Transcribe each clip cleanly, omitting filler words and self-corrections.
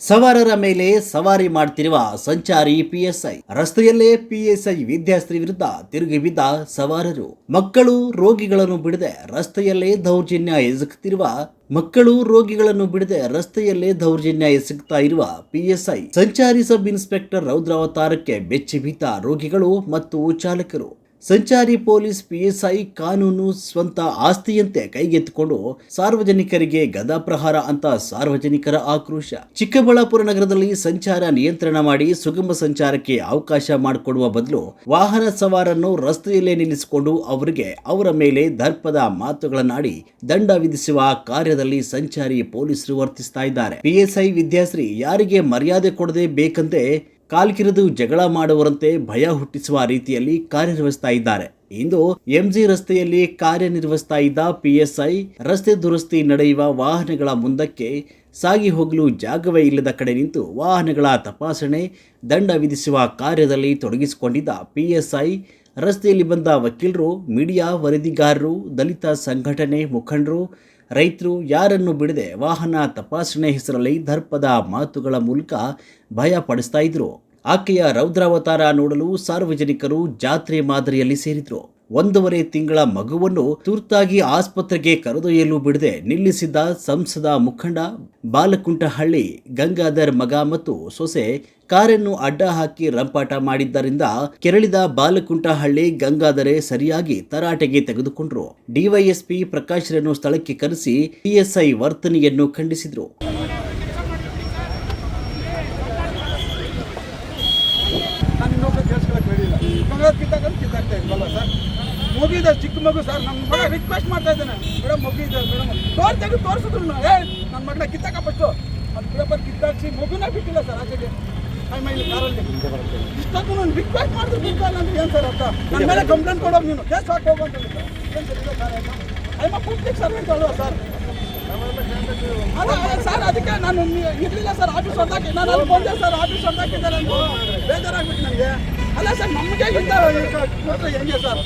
ಸವಾರರ ಮೇಲೆ ಸವಾರಿ ಮಾಡ್ತಿರುವ ಸಂಚಾರಿ ಪಿಎಸ್ಐ. ರಸ್ತೆಯಲ್ಲೇ ಪಿಎಸ್ಐ ವಿದ್ಯಾರ್ಥಿ ವಿರುದ್ಧ ತಿರುಗಿ ಬಿದ್ದ ಸವಾರರು. ಮಕ್ಕಳು ರೋಗಿಗಳನ್ನು ಬಿಡದೆ ರಸ್ತೆಯಲ್ಲೇ ದೌರ್ಜನ್ಯ ಎಸಗುತ್ತಾ ಇರುವ ಪಿಎಸ್ಐ. ಸಂಚಾರಿ ಸಬ್ ಇನ್ಸ್ಪೆಕ್ಟರ್ ರೌದ್ರಾವತಾರಕ್ಕೆ ಬೆಚ್ಚಿ ಬಿದ್ದ ರೋಗಿಗಳು ಮತ್ತು ಚಾಲಕರು. ಸಂಚಾರಿ ಪೊಲೀಸ್ ಪಿಎಸ್ಐ ಕಾನೂನು ಸ್ವಂತ ಆಸ್ತಿಯಂತೆ ಕೈಗೆತ್ತಿಕೊಂಡು ಸಾರ್ವಜನಿಕರಿಗೆ ಗದಾಪ್ರಹಾರ ಅಂತ ಸಾರ್ವಜನಿಕರ ಆಕ್ರೋಶ. ಚಿಕ್ಕಬಳ್ಳಾಪುರ ನಗರದಲ್ಲಿ ಸಂಚಾರ ನಿಯಂತ್ರಣ ಮಾಡಿ ಸುಗಮ ಸಂಚಾರಕ್ಕೆ ಅವಕಾಶ ಮಾಡಿಕೊಡುವ ಬದಲು ವಾಹನ ಸವಾರನ್ನು ರಸ್ತೆಯಲ್ಲೇ ನಿಲ್ಲಿಸಿಕೊಂಡು ಅವರ ಮೇಲೆ ದರ್ಪದ ಮಾತುಗಳನ್ನಾಡಿ ದಂಡ ವಿಧಿಸುವ ಕಾರ್ಯದಲ್ಲಿ ಸಂಚಾರಿ ಪೊಲೀಸರು ವರ್ತಿಸ್ತಾ ಇದ್ದಾರೆ. ಪಿಎಸ್ಐ ವಿದ್ಯಾಶ್ರೀ ಯಾರಿಗೆ ಮರ್ಯಾದೆ ಕೊಡದೆ ಬೇಕಂತೆ ಕಾಲ್ಕಿರಿದು ಜಗಳ ಮಾಡುವರಂತೆ ಭಯ ಹುಟ್ಟಿಸುವ ರೀತಿಯಲ್ಲಿ ಕಾರ್ಯನಿರ್ವಹಿಸ್ತಾ ಇದ್ದಾರೆ. ಇಂದು ಎಂಜಿ ರಸ್ತೆಯಲ್ಲಿ ಕಾರ್ಯನಿರ್ವಹಿಸ್ತಾ ಇದ್ದ ಪಿಎಸ್ಐ ರಸ್ತೆ ದುರಸ್ತಿ ನಡೆಯುವ ವಾಹನಗಳ ಮುಂದಕ್ಕೆ ಸಾಗಿ ಹೋಗಲು ಜಾಗವೇ ಇಲ್ಲದ ಕಡೆ ನಿಂತು ವಾಹನಗಳ ತಪಾಸಣೆ, ದಂಡ ವಿಧಿಸುವ ಕಾರ್ಯದಲ್ಲಿ ತೊಡಗಿಸಿಕೊಂಡಿದ್ದ ಪಿಎಸ್ಐ ರಸ್ತೆಯಲ್ಲಿ ಬಂದ ವಕೀಲರು, ಮೀಡಿಯಾ ವರದಿಗಾರರು, ದಲಿತ ಸಂಘಟನೆ ಮುಖಂಡರು, ರೈತರು ಯಾರನ್ನು ಬಿಡದೆ ವಾಹನ ತಪಾಸಣೆ ಹೆಸರಲ್ಲಿ ದರ್ಪದ ಮಾತುಗಳ ಮೂಲಕ ಭಯ ಪಡಿಸ್ತಾ ಇದ್ರು. ಆಕೆಯ ರೌದ್ರಾವತಾರ ನೋಡಲು ಸಾರ್ವಜನಿಕರು ಜಾತ್ರೆ ಮಾದರಿಯಲ್ಲಿ ಸೇರಿದ್ರು. 1.5 ತಿಂಗಳ ಮಗುವನ್ನು ತುರ್ತಾಗಿ ಆಸ್ಪತ್ರೆಗೆ ಕರೆದೊಯ್ಯಲು ಬಿಡದೆ ನಿಲ್ಲಿಸಿದ್ದ ಸಂಸದ ಮುಖಂಡ ಬಾಲಕುಂಟಹಳ್ಳಿ ಗಂಗಾಧರ್ ಮಗ ಮತ್ತು ಸೊಸೆ ಕಾರನ್ನು ಅಡ್ಡ ಹಾಕಿ ರಂಪಾಟ ಮಾಡಿದ್ದರಿಂದ ಕೆರಳಿದ ಬಾಲಕುಂಟಹಳ್ಳಿ ಗಂಗಾಧರೆ ಸರಿಯಾಗಿ ತರಾಟೆಗೆ ತೆಗೆದುಕೊಂಡರು. ಡಿವೈಎಸ್ಪಿ ಪ್ರಕಾಶ್ರನ್ನು ಸ್ಥಳಕ್ಕೆ ಕರೆಸಿ ಪಿಎಸ್ಐ ವರ್ತನೆಯನ್ನು ಖಂಡಿಸಿದರು. ಮುಗಿದ ಚಿಕ್ಕ ಮಗು ಸರ್, ನಮ್ಮ ಮಗ ರಿಕ್ವೆಸ್ಟ್ ಮಾಡ್ತಾ ಇದ್ದೇನೆ, ಮೇಡಮ್ ಮುಗಿದ ಮೇಡಮ್ ತೋರಿಸಿದ್ರು ನನ್ನ ಮಗನ ಕಿತ್ತಾಕಪಟ್ಟು ಅದು ಪೇಪರ್ ಕಿತ್ತಾಕ್ಸಿ ಮಗುನ ಬಿಟ್ಟಿಲ್ಲ ಸರ್ ಆಚೆಗೆ. ಇಲ್ಲಿ ಕಾರಲ್ಲಿ ಇಷ್ಟೊತ್ತು ನಾನು ರಿಕ್ವೆಸ್ಟ್ ಮಾಡಿದ್ರು ಬಿಡ್ತಾಯಿಲ್ಲ ಅಂದ್ರೆ ಏನು ಸರ್ ಅರ್ಥ? ನನ್ನ ಮೇಲೆ ಕಂಪ್ಲೇಂಟ್ ಕೊಡೋದು, ನೀನು ಕೇಸ್ ಹಾಕಿ ಹೋಗುವಂತ ಏನು ಸರ್ ಇಲ್ಲ ಸರ್ ಅಮ್ಮ ಪಬ್ಲಿಕ್ ಸರ್ವೆಂಟ್ ಅಲ್ವಾ ಸರ್? ಅದ ಸರ್ ಅದಕ್ಕೆ ನಾನು ಇರಲಿಲ್ಲ ಸರ್, ಆಫೀಸ್ ಹೊರದಾಕಿ ನಾನು ಅಲ್ಲಿ ಬಂದೆ ಸರ್, ಆಫೀಸ್ ಹೊರದಾಕಿದ್ದಾರೆ ಅಂತ ಬೇಜಾರಾಗ್ಬಿಟ್ಟು ನನಗೆ. ಅಲ್ಲ ಸರ್ ನಮಗೆ ಕೊಟ್ಟರೆ ಹೆಂಗೆ ಸರ್?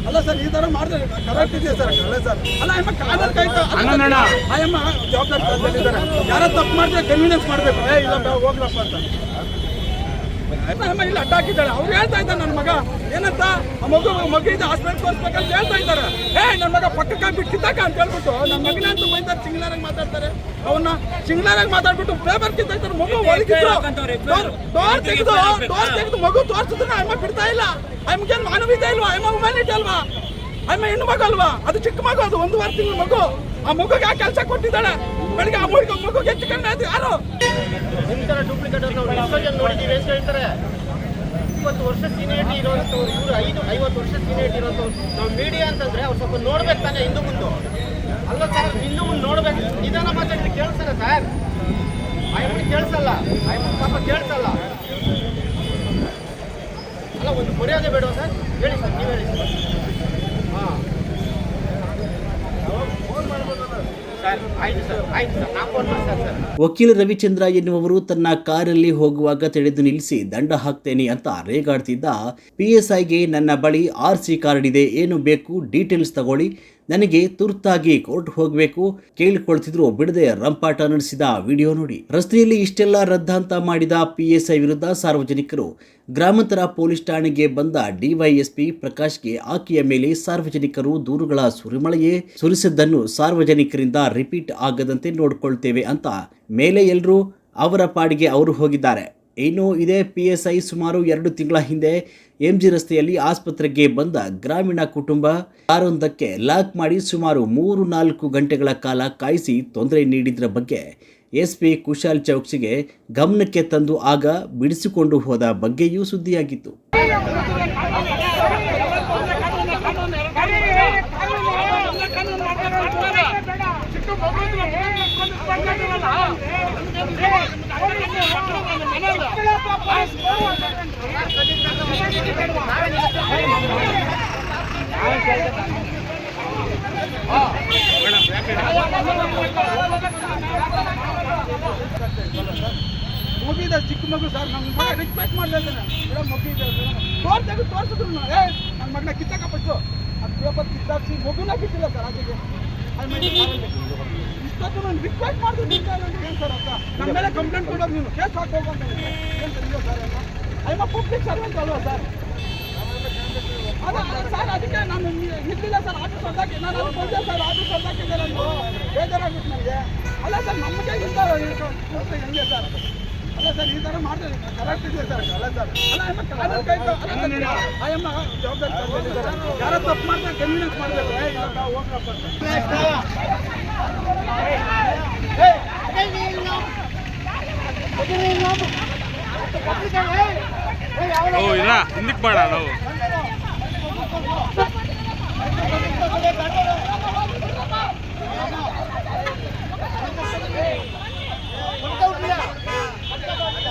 ಅಲ್ಲ ಸರ್ ಈ ಥರ ಮಾಡಿದ್ರೆ ಕರೆಕ್ಟ್ ಇದೆಯಾ ಸರ್? ಅಲ್ಲ ಸರ್ ಅಲ್ಲ ಅಮ್ಮ ಕಾಲಲ್ಲಿ ಕಾಯ್ತಾ ಅಮ್ಮ ಜವಾಬ್ದಾರಿ ಯಾರೋ ತಪ್ಪು ಮಾಡಿದ್ರೆ ಕನ್ವೀನಿಯನ್ಸ್ ಮಾಡಬೇಕು. ಇಲ್ಲ ಹೋಗ್ಲಪ್ಪ ಅಂತ ಅಮ್ಮ ಇಲ್ಲಿ ಅಡ್ಡ ಹಾಕಿದ್ದಾಳೆ. ಅವ್ರು ಹೇಳ್ತಾ ಇದ್ದಾರೆ ನನ್ನ ಮಗ ಏನಂತ ಆ ಮಗು ಇದೆ ಹಾಸ್ಪಿಟಲ್ ತೋರಿಸ್ಬೇಕಂತ ಹೇಳ್ತಾ ಇದ್ದಾರೆ. ನನ್ನ ಮಗ ಪಕ್ಕಕ್ಕೆ ಬಿಟ್ಟು ಕಿತ್ತಾಕ ಅಂತ ಹೇಳ್ಬಿಟ್ಟು ನನ್ನ ಮಗನ ಅಂತ ಬೈತಾರೆ, ಸಿಂಗ್ಲಾರಾಗಿ ಮಾತಾಡ್ತಾರೆ. ಅವನ್ನ ಸಿಂಗ್ಲಾರಾಗಿ ಮಾತಾಡ್ಬಿಟ್ಟು ಪೇಪರ್ ಕಿತ್ತಾಕ್ತಾರೆ. ಮಗು ಒಳಗಿದ್ರು ಡೋರ್ ತೆಗೆದು ಮಗು ತೋರಿಸಿದ್ರೆ ಅಮ್ಮ ಬಿಡ್ತಾ ಇಲ್ಲ. ಅಮ್ಮಗೇನು ಮಾನವೀಯತೆ ಇಲ್ವಾ? ಅಮ್ಮ ಹ್ಯುಮ್ಯಾನಿಟಿ ಅಲ್ವಾ? ಅಮ್ಮ ಹೆಣ್ಣು ಮಗು ಅಲ್ವಾ? ಅದು ಚಿಕ್ಕ ಮಗು, ಅದು 1.5 ತಿಂಗಳ ಮಗು. ಆ ಮಗುಗೆ ಆ ಕೆಲಸ ಕೊಟ್ಟಿದ್ದಾಳೆ. ಬೆಳಿಗ್ಗೆ ಆ ಮಗುಗೆ ಹೆಚ್ಚು ಕಣ್ಣು ಆಯ್ತು ಯಾರು ಡೂಪ್ಲಿಕೇಟ್ ನೋಡಿದ್ದೀವಿ ಅಂತ ಹೇಳ್ತಾರೆ. 20 ವರ್ಷ ಸೀನಿಯರಿಟಿ ಇರೋಂಥವ್ರು ಇವರು 50 ವರ್ಷ ಸೀನಿಯರಿಟಿ ಇರೋಂಥವ್ರು. ನಾವು ಮೀಡಿಯಾ ಅಂತಂದ್ರೆ ಅವ್ರು ಸ್ವಲ್ಪ ನೋಡ್ಬೇಕು ತಾನೆ ಹಿಂದೂ ಮುಂದೆ ಅಲ್ಲ ಸರ್, ಹಿಂದೂ ಮುಂದೆ ನೋಡ್ಬೇಕು. ನಿಧಾನ ಮಾತಾಡಿದ್ರೆ ಕೇಳಿಸ್ತಾರೆ ಸರ್, ಆಯಮ್ಮನಿಗೆ ಕೇಳಿಸಲ್ಲ, ಆಯಮ್ಮನ ಪಾಪ ಕೇಳಿಸಲ್ಲ. ಅಲ್ಲ ಒಂದು ಮರ್ಯಾದೆ ಬೇಡವಾ ಸರ್? ಹೇಳಿ ಸರ್, ನೀವು ಹೇಳಿ ಸರ್. ಹಾಂ ಫೋನ್ ಮಾಡ್ಬೋದು ಸರ್. ಆಯ್ತು ಸರ್, ಆಯ್ತು ಸರ್, ನಾ ಫೋನ್ ಮಾಡ್ತಾರೆ ಸರ್. ವಕೀಲ ರವಿಚಂದ್ರ ಎನ್ನುವವರು ತನ್ನ ಕಾರಲ್ಲಿ ಹೋಗುವಾಗ ತಡೆದು ನಿಲ್ಲಿಸಿ ದಂಡ ಹಾಕ್ತೇನೆ ಅಂತ ರೇಗಾಡ್ತಿದ್ದ ಪಿಎಸ್ಐಗೆ ನನ್ನ ಬಳಿ RC ಕಾರ್ಡ್ ಇದೆ, ಏನು ಬೇಕು ಡೀಟೇಲ್ಸ್ ತಗೊಳ್ಳಿ, ನನಗೆ ತುರ್ತಾಗಿ ಕೋರ್ಟ್ ಹೋಗಬೇಕು ಕೇಳಿಕೊಳ್ತಿದ್ರು ಬಿಡದೆ ರಂಪಾಟ ನಡೆಸಿದ ವಿಡಿಯೋ ನೋಡಿ. ರಸ್ತೆಯಲ್ಲಿ ಇಷ್ಟೆಲ್ಲ ರದ್ದಾಂತ ಮಾಡಿದ ಪಿಎಸ್ಐ ವಿರುದ್ಧ ಸಾರ್ವಜನಿಕರು ಗ್ರಾಮಾಂತರ ಪೊಲೀಸ್ ಠಾಣೆಗೆ ಬಂದ ಡಿವೈಎಸ್ಪಿ ಪ್ರಕಾಶ್ಗೆ ಆಕೆಯ ಮೇಲೆ ಸಾರ್ವಜನಿಕರು ದೂರುಗಳ ಸುರಿಮಳೆಯೇ ಸುರಿಸಿದ್ದನ್ನು ಸಾರ್ವಜನಿಕರಿಂದ ರಿಪೀಟ್ ಆಗದಂತೆ ನೋಡಿಕೊಳ್ತೇವೆ ಅಂತ ಮೇಲೆ ಎಲ್ಲರೂ ಅವರ ಪಾಡಿಗೆ ಅವರು ಹೋಗಿದ್ದಾರೆ. ಇನ್ನು ಇದೇ ಪಿಎಸ್ಐ ಸುಮಾರು 2 ತಿಂಗಳ ಹಿಂದೆ ಎಂಜಿ ರಸ್ತೆಯಲ್ಲಿ ಆಸ್ಪತ್ರೆಗೆ ಬಂದ ಗ್ರಾಮೀಣ ಕುಟುಂಬ ಕಾರೊಂದಕ್ಕೆ ಲಾಕ್ ಮಾಡಿ ಸುಮಾರು 3-4 ಗಂಟೆಗಳ ಕಾಲ ಕಾಯಿಸಿ ತೊಂದರೆ ನೀಡಿದ್ರ ಬಗ್ಗೆ ಎಸ್ಪಿ ಕುಶಾಲ್ ಚೌಕ್ಸಿಗೆ ಗಮನಕ್ಕೆ ತಂದು ಆಗ ಬಿಡಿಸಿಕೊಂಡು ಹೋದ ಬಗ್ಗೆಯೂ ಸುದ್ದಿಯಾಗಿತ್ತು. ಮುಗಿದ ಚಿಕ್ಕ ಮಗು ಸರ್, ನಮ್ಮ ಮಗ ರಿಕ್ವೆಸ್ಟ್ ಮಾಡ್ತಾ ಇದ್ದೇನೆ, ಮೇಡಮ್ ಮುಗಿದ ಮೇಡಮ್ ತೋರಿಸಿದ್ರು ನನ್ನ ಮಗನ ಕಿತ್ತಾಕಪಟ್ಟು ಅದು ಪೇಪರ್ ಕಿತ್ತಾಕ್ಸಿ ಮಗುನ ಬಿಟ್ಟಿಲ್ಲ ಸರ್ ಆಚೆಗೆ. ಇಷ್ಟೊತ್ತು ನಾನು ರಿಕ್ವೆಸ್ಟ್ ಮಾಡಿದ್ರೆ ಏನು ಸರ್ ಅಂತ ನನ್ನ ಮೇಲೆ ಕಂಪ್ಲೇಂಟ್ ಕೊಡೋದು ನೀನು ಕೇಸ್ ಹಾಕೋಬೇಕು ಅಂತ ಏನು ಸರ್ ಇಲ್ಲ sir I M public servant ಅಲ್ವಾ ಸರ್ ಸರ್ ಅದಕ್ಕೆ ನಾನು ನಿಲ್ಲಿಲ್ಲ ಸರ್ ಆಫೀಸ್ ಹೊರದಾಕಿ ನಾನು ಅದು ಬಂದೆ ಸರ್ ಆಫೀಸ್ ಹೊರದಾಕಿದ್ದೆ ನಾನು ಬೇಜಾರಾಗ್ಬಿಟ್ಟು ನನಗೆ ಅಲ್ಲ ಸರ್ ನಮಗೆ ಇಂಥ ಹೆಂಗೆ ಸರ್ ಅಲ್ಲ ಸರ್ ಈ ಥರ ಮಾಡಿದ್ರೆ ಕರೆಕ್ಟ್ ಇದೆ ಸರ್ ಅಲ್ಲ ಸರ್ ಅಲ್ಲ ಐ ಎಮ್ ಜವಾಬ್ದಾರಿ ಯಾರೋ ತಪ್ಪು ಮಾಡಿದ್ರೆ ಕನ್ವೀನಿಯನ್ಸ್ ಮಾಡಬೇಕು ಹೋಗ್ರಪ್ಪ ಇಲ್ಲ ಹಿಂದಕ್ಕೆ ಬೇಡ ನಾವು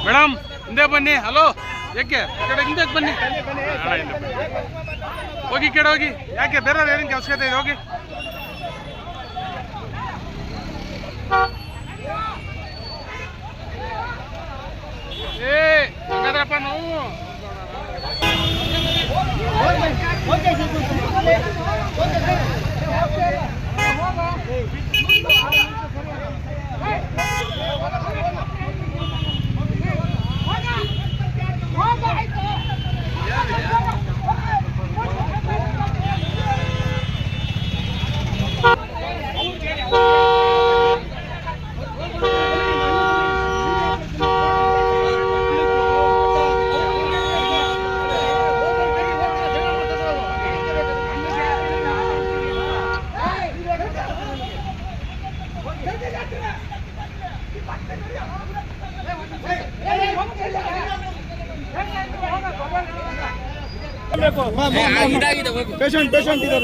ಮೇಡಮ್ ಹಿಂದೆ ಬನ್ನಿ. ಹಲೋ ಯಾಕೆ ಕಡೆ ಹಿಂದೆ ಬನ್ನಿ. ಹೋಗಿ ಕಡೆ ಹೋಗಿ. ಯಾಕೆ ಬೇರೆಯವ್ರು ಏನೇನು ಅವಶ್ಯಕತೆ ಇದೆ ಹೋಗಿ. ಹಂಗಾದ್ರಪ್ಪ ನಾವು ಪೇಷಂಟ್ ಇದೆ